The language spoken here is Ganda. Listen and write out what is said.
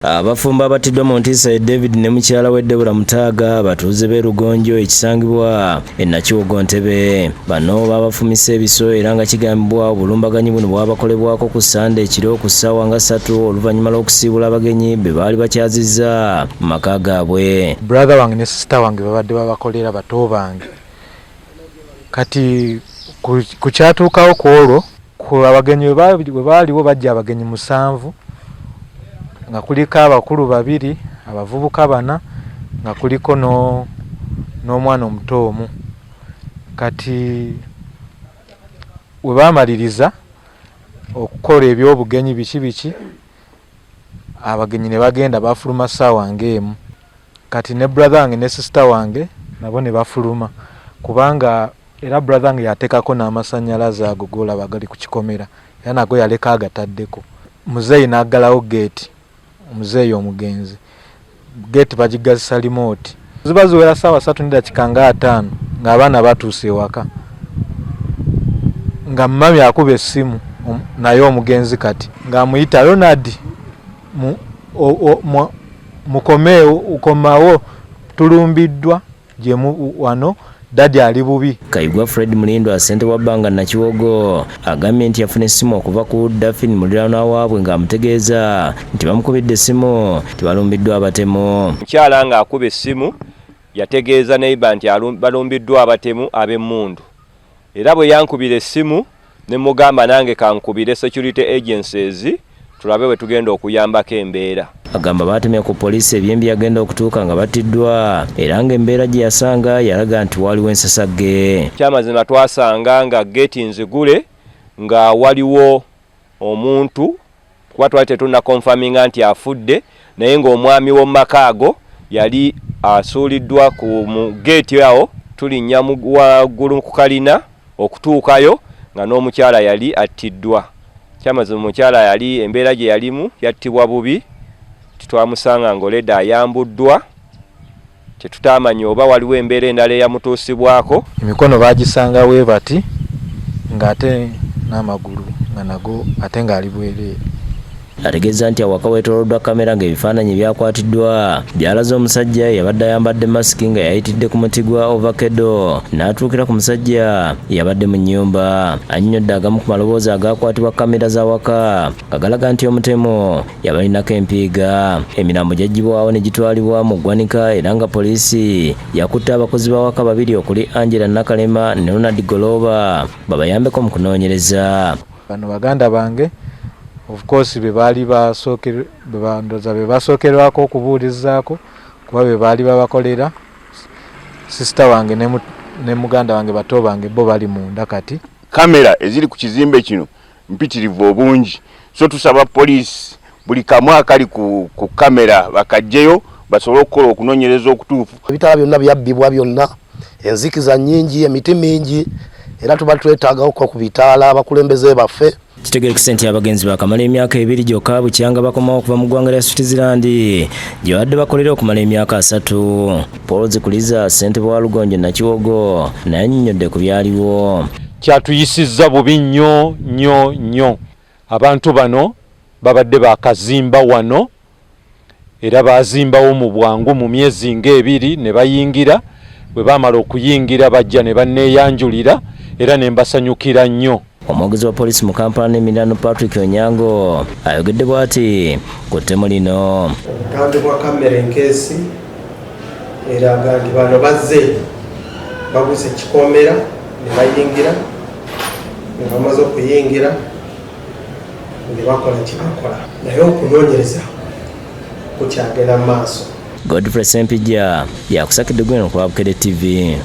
Abafumba battiddwa mu ntiisa David ne mukyala we Deborah Mutaaga batuuze b'e Rugonjo ekisangibwa e Nakiwogo Ntebe. Bano babafumise ebiso era nga kigambibwa obulumbaganyi buno bwabakolebwako ku Sande ekiro ku ssaawa nga 3 oluvannyuma lw'okusiibula abagenyi be baali bakyazizza mu maka gaabwe. Brother wange ne sister wange babadde babakolera bato bange. Kati ku kyatuukawo ku olwo ku abagenyi bwe baaliwo bajja abagenyi 7 nga kuliko abakulu 2 abavubuka 4 nga kuliko n'omwana omuto omu. Kati we bamaliriza okukola ebyobugenyi biki abagenyi ne bagenda bafuluma ssaawa ng'emu. Kati ne brother wange ne sister wange nabo ne bafuluma kubanga era brother wange yateekako n'amasannyalaze ago golaba gali ku kikomera era nago yaleka agataddeko. Muzeeyi n'aggalawo gate omuzeeyi omugenzi gate bagigazisa remote ziba ziwera ssaawa 3:05 ng'abaana batuuse ewaka nga mami akuba essimu naye omugenzi kati ng'amuyita Ronald mukomeewo ukomawo tulumbiddwa gye wano dadi ali bubi. Kayigwa Fred Mulindo ssente wa bbanga Nakiwogo agambye nti yafuna essimu okuva ku Daffin muliraanwa waabwe ng'amutegeeza nti bamukubidde essimu tibalumbiddwa abatemu. Mukyala ng'akuba essimu yategeeza neiba nti balumbiddwa abatemu ab'emmundu. Era bwe yankubira essimu ne mugamba nange kankubire security agencies tulabe bwe tugenda okuyambako embeera. Agamba batemye ku poliisi ebyembi yagenda okutuuka nga battiddwa era ng'embeera gye yasanga yalaga nti waliwo ensasagge. Kyamazima twasanga nga gate nzigule nga waliwo omuntu kuba twali tetuna confirminga nti afudde naye ng'omwami w'omu maka ago yali asuuliddwa ku gate awo tulinnya waggulu ku kalina okutuukayo nga n'omukyala yali attiddwa. Kyamazima omukyala yali embeera gye yalimu yattibwa bubi. Titwamusanga ng'oleda ayambuddwa tetutamanyi oba waliwo embeera endala eyamutuusibwako. Emikono baagisanga we bati ng'ate n'amagulu nga nago ate ng'ali bwereere. Ategeeza nti awaka weetooloddwa kamera ng'ebifaananyi byakwatiddwa byalaze omusajja yabadde ayambadde masiki nga yayitidde ku muti gwa ovakado n'atuukira ku musajja yabadde mu nnyumba. Annyonnyodde agamu ku maloboozi agaakwatibwa kamera z'awaka nga galaga nti omutemu yabalinako empiiga. Emirambo gyaggyibwawo ne gitwalibwa mu ggwanika era nga poliisi yakutte abakozi b'awaka 2 okuli Angela Nakalema ne Ronald Goloba babayambeko mu kunoonyereza. Bano baganda bange of course be basookerwako okubuulizaako kuba be baali babakolera. Sister wange ne muganda wange bato bange bo bali munda. Kati kamera eziri ku kizimbe kino mpitirivu obungi, so tusaba poliisi buli kamu akali ku kamera bakajjeyo basobole okukola okunoonyereza okutuufu. Ebitala byonna byabbibwa byonna, enzikiza nnyingi, emiti mingi, era tuba twetaagawo ku bitaala abakulembeze baffe. Kitegerekese nti abagenzi bakamala emyaka 2 gyokka bukyanga bakomawo okuva mu ggwanga lya Switzerland gye badde bakolera okumala emyaka 3. Paul Zikuliza ssentebe wa Lugonjo Nakiwogo naye annyonnyodde ku byaliwo. Kyatuyisizza bubi nnyo. Abantu bano babadde bakazimba wano era bazimbawo mu bwangu mu myezi ng'ebiri ne bayingira. Bwe baamala okuyingira bajja ne banneeyanjulira era ne mbasanyukira nnyo. Omwogezi wa poliisi mu Kampala n'Emiriraano Patrick Onyango ayogedde bw'ati ku ttemu lino. Gambibwa kamera enkeesi eraga nti bano bazze babuze kikomera ne bayingira ne bamaze okuyingira ne bakola kibakola naye okunoonyereza kukyagenda mu maaso. Godfrey Sempijja yakusakidde gweno ku Bukedde TV.